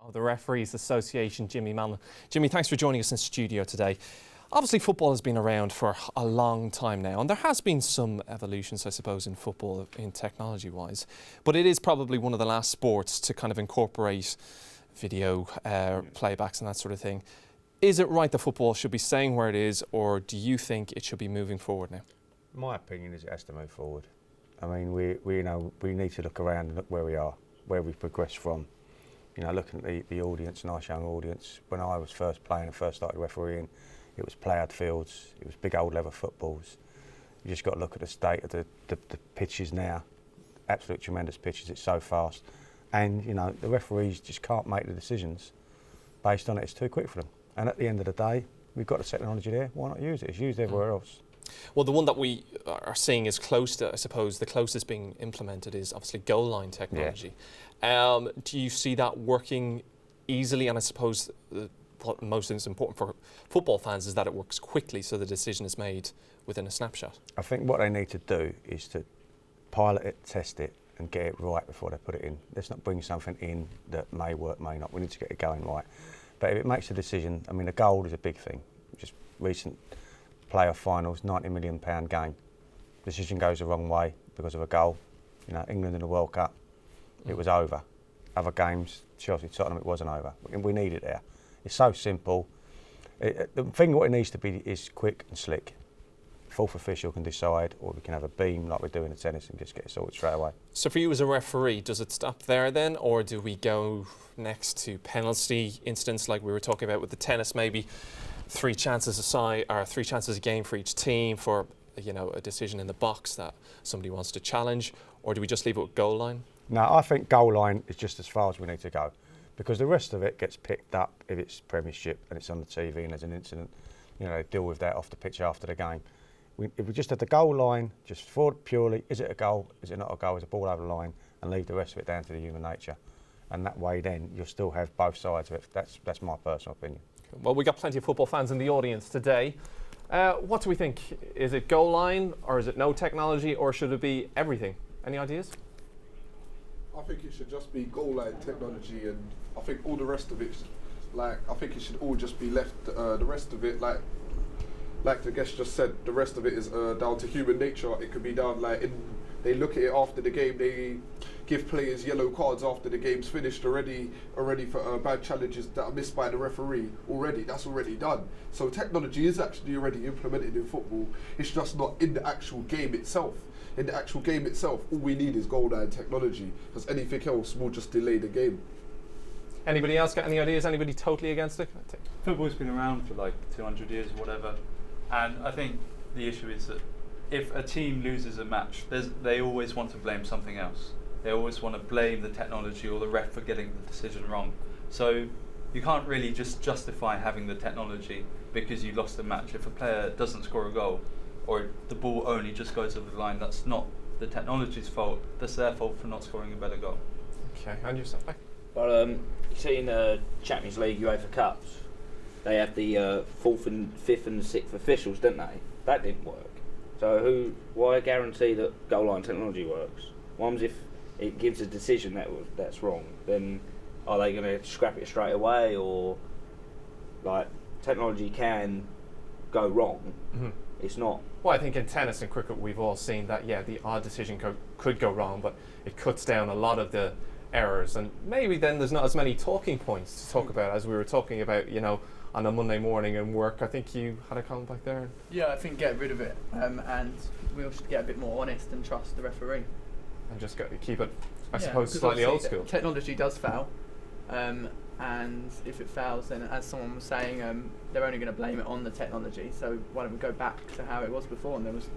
Of the Referees Association, Jimmy Malynn. Jimmy, thanks for joining us in studio today. Obviously, football has been around for a long time now, and there has been some evolutions, I suppose, in football, in technology-wise. But it is probably one of the last sports to kind of incorporate video playbacks and that sort of thing. Is it right that football should be staying where it is, or do you think it should be moving forward now? My opinion is it has to move forward. I mean, we need to look around and look where we are, where we've progressed from. You know, looking at the audience, nice young audience. When I was first playing and first started refereeing, it was played fields, it was big old leather footballs. You just got to look at the state of the pitches now. Absolute tremendous pitches, it's so fast. And, you know, the referees just can't make the decisions based on it, it's too quick for them. And at the end of the day, we've got the technology there, why not use it? It's used everywhere else. Well, the one that we are seeing is close to, I suppose, the closest being implemented is obviously goal line technology. Yeah. Do you see that working easily? And I suppose what most is important for football fans is that it works quickly, so the decision is made within a snapshot. I think what they need to do is to pilot it, test it, and get it right before they put it in. Let's not bring something in that may work, may not. We need to get it going right. But if it makes a decision, I mean, a goal is a big thing. Just recent playoff finals, £90 million game. Decision goes the wrong way because of a goal. You know, England in the World Cup, it was over. Other games, Chelsea, Tottenham, it wasn't over. We need it there. It's so simple. The thing what it needs to be is quick and slick. Fourth official can decide, or we can have a beam like we do in the tennis and just get it sorted straight away. So for you as a referee, does it stop there then, or do we go next to penalty incidents like we were talking about with the tennis, maybe 3 chances aside, or 3 chances a game for each team for, you know, a decision in the box that somebody wants to challenge, or do we just leave it with goal line? No, I think goal line is just as far as we need to go, because the rest of it gets picked up if it's Premiership and it's on the TV and there's an incident. You know, they deal with that off the pitch after the game. If we just had the goal line, just forward purely, is it a goal, is it not a goal, is a ball over the line, and leave the rest of it down to the human nature. And that way then you'll still have both sides of it. That's my personal opinion. Well, we've got plenty of football fans in the audience today. What do we think? Is it goal line, or is it no technology, or should it be everything? Any ideas? I think it should just be goal line technology, and I think all the rest of it, like, I think it should all just be left, the rest of it, like the guest just said, the rest of it is down to human nature. It could be done like they look at it after the game, they give players yellow cards after the game's finished already for bad challenges that are missed by the referee already. That's already done. So technology is actually already implemented in football. It's just not in the actual game itself. In the actual game itself, all we need is goal line technology, because anything else will just delay the game. Anybody else got any ideas? Anybody totally against it? Football's been around for like 200 years or whatever, and I think the issue is that if a team loses a match, they always want to blame something else. They always want to blame the technology or the ref for getting the decision wrong. So you can't really just justify having the technology because you lost a match. If a player doesn't score a goal, or the ball only just goes over the line, that's not the technology's fault, that's their fault for not scoring a better goal. Okay, and yourself? Well, you see in the Champions League, UEFA Cups, they have the 4th and 5th and 6th officials, don't they? That didn't work. So why guarantee that goal line technology works? One's if it gives a decision that's wrong, then are they going to scrap it straight away, or like technology can go wrong? Mm-hmm. It's not. Well, I think in tennis and cricket we've all seen that, yeah, the odd decision could go wrong, but it cuts down a lot of the errors, and maybe then there's not as many talking points to talk about as we were talking about, you know, on a Monday morning in work. I think you had a comment back there. Yeah, I think get rid of it, and we all should get a bit more honest and trust the referee. And just keep it, I suppose, slightly old school. Technology does fail, and if it fails, then as someone was saying, they're only going to blame it on the technology. So why don't we go back to how it was before, and there was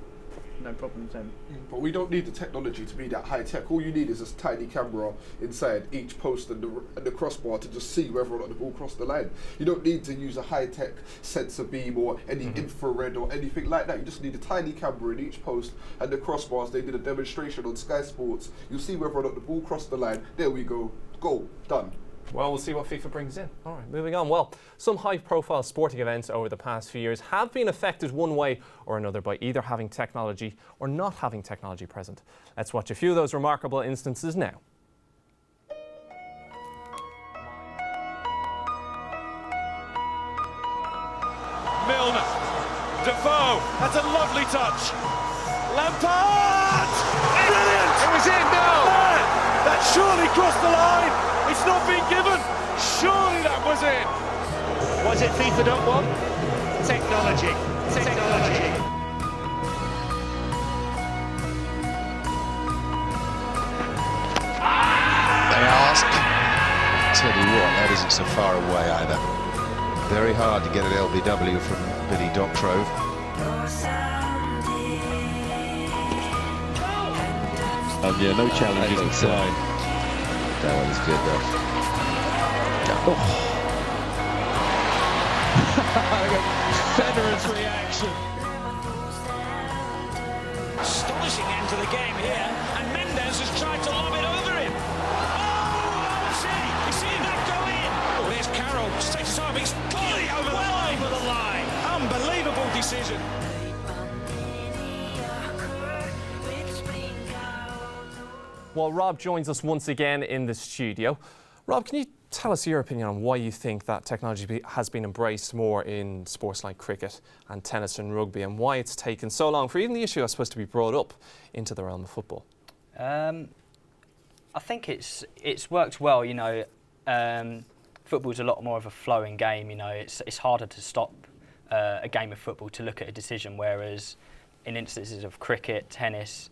no problems then. But we don't need the technology to be that high tech. All you need is a tiny camera inside each post and the crossbar to just see whether or not the ball crossed the line. You don't need to use a high tech sensor beam or any infrared or anything like that. You just need a tiny camera in each post and the crossbars. They did a demonstration on Sky Sports. You'll see whether or not the ball crossed the line. There we go. Goal. Done. Well, we'll see what FIFA brings in. All right, moving on. Well, some high-profile sporting events over the past few years have been affected one way or another by either having technology or not having technology present. Let's watch a few of those remarkable instances now. Milner. Defoe, that's a lovely touch. Lampard! Brilliant! It was in now! That surely crossed the line! It's not been given! Surely that was in! Was it FIFA.1? Technology. Technology. They ask. Tell you what, that isn't so far away either. Very hard to get an LBW from Billy Doctrove. Yeah, no challenges inside. That one's good though. Federer's reaction. Astonishing end to the game here, and Mendes has tried to lob it over him. Oh, you see that go in. Oh, there's Carroll, just takes his time, he's got it over the line. Unbelievable decision. Well, Rob joins us once again in the studio. Rob, can you tell us your opinion on why you think that technology has been embraced more in sports like cricket and tennis and rugby, and why it's taken so long for even the issue, I suppose, to be brought up into the realm of football? I think it's worked well. You know, football's a lot more of a flowing game. You know, it's harder to stop a game of football to look at a decision, whereas in instances of cricket, tennis,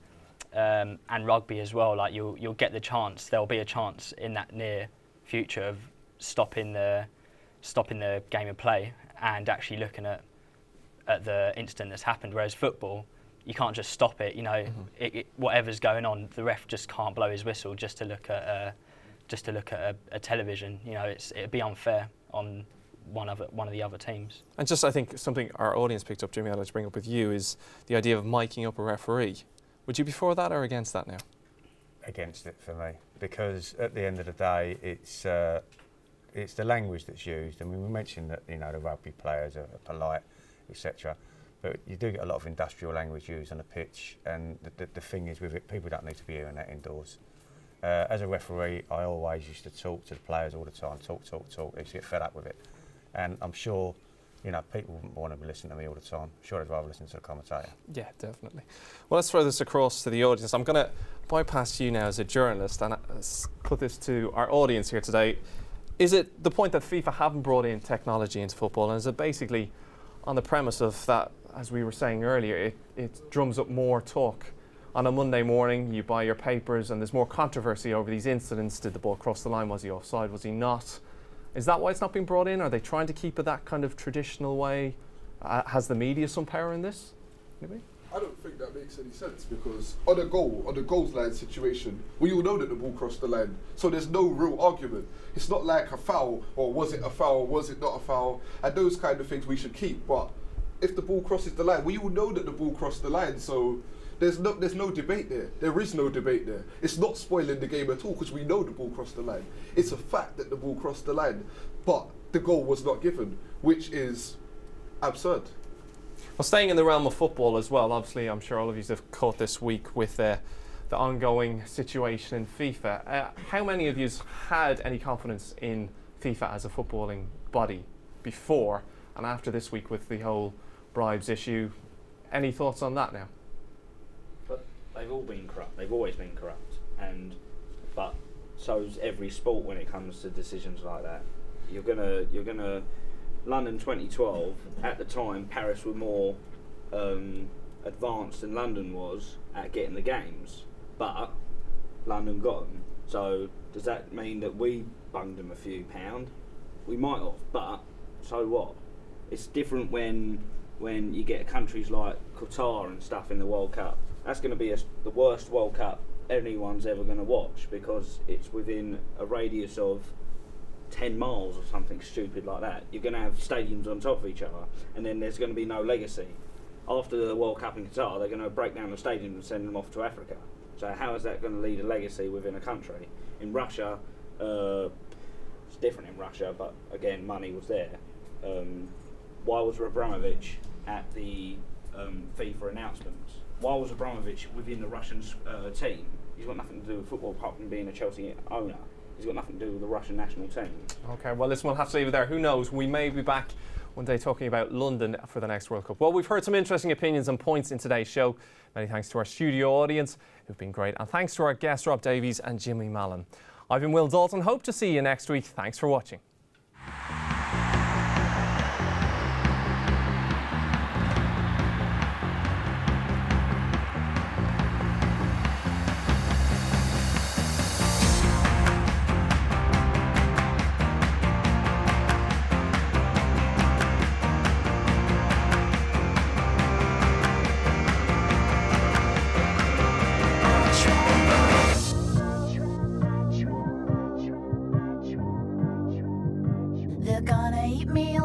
and rugby as well, like you'll get the chance. There'll be a chance in that near future of stopping the game of play and actually looking at the incident that's happened. Whereas football, you can't just stop it. You know, whatever's going on, the ref just can't blow his whistle just to look at a television. You know, it'd be unfair on one of the other teams. And just, I think something our audience picked up, Jimmy, I'd like to bring up with you is the idea of miking up a referee. Would you be for that or against that now? Against it for me, because at the end of the day, it's the language that's used. I mean, we mentioned that, you know, the rugby players are polite, etc. But you do get a lot of industrial language used on the pitch, and the thing is with it, people don't need to be hearing that indoors. As a referee, I always used to talk to the players all the time, talk. They used to get fed up with it, and I'm sure, you know, people wouldn't want to be listening to me all the time. I'm sure they'd rather listen to the commentator. Yeah, definitely. Well, let's throw this across to the audience. I'm going to bypass you now as a journalist and put this to our audience here today. Is it the point that FIFA haven't brought in technology into football, and is it basically on the premise of that, as we were saying earlier, it drums up more talk? On a Monday morning, you buy your papers and there's more controversy over these incidents. Did the ball cross the line? Was he offside? Was he not? Is that why it's not being brought in? Are they trying to keep it that kind of traditional way? Has the media some power in this? Maybe? I don't think that makes any sense, because on the goals line situation, we all know that the ball crossed the line, so there's no real argument. It's not like a foul, or was it a foul, was it not a foul, and those kind of things we should keep. But if the ball crosses the line, we all know that the ball crossed the line, so there's no debate there. There is no debate there. It's not spoiling the game at all, because we know the ball crossed the line. It's a fact that the ball crossed the line, but the goal was not given, which is absurd. Well, staying in the realm of football as well, obviously I'm sure all of you have caught this week with the ongoing situation in FIFA. How many of you had any confidence in FIFA as a footballing body before and after this week with the whole bribes issue? Any thoughts on that now? But they've all been corrupt. They've always been corrupt, but so's every sport when it comes to decisions like that. You're gonna. London 2012, at the time, Paris were more advanced than London was at getting the games, but London got them. So does that mean that we bunged them a few pound? We might have, but so what? It's different when you get countries like Qatar and stuff in the World Cup. That's going to be the worst World Cup anyone's ever going to watch, because it's within a radius of 10 miles or something stupid like that. You're going to have stadiums on top of each other, and then there's going to be no legacy. After the World Cup in Qatar, they're going to break down the stadium and send them off to Africa. So how is that going to lead a legacy within a country? In Russia, it's different in Russia, but again, money was there. Why was Abramovich at the FIFA announcements? Why was Abramovich within the Russian team? He's got nothing to do with football apart from being a Chelsea owner. He's got nothing to do with the Russian national team. Okay, well listen, we'll have to leave it there. Who knows, we may be back one day talking about London for the next World Cup. Well, we've heard some interesting opinions and points in today's show. Many thanks to our studio audience, who've been great, and thanks to our guests Rob Davies and Jimmy Malynn. I've been Will Dalton. Hope to see you next week. Thanks for watching. They're gonna eat me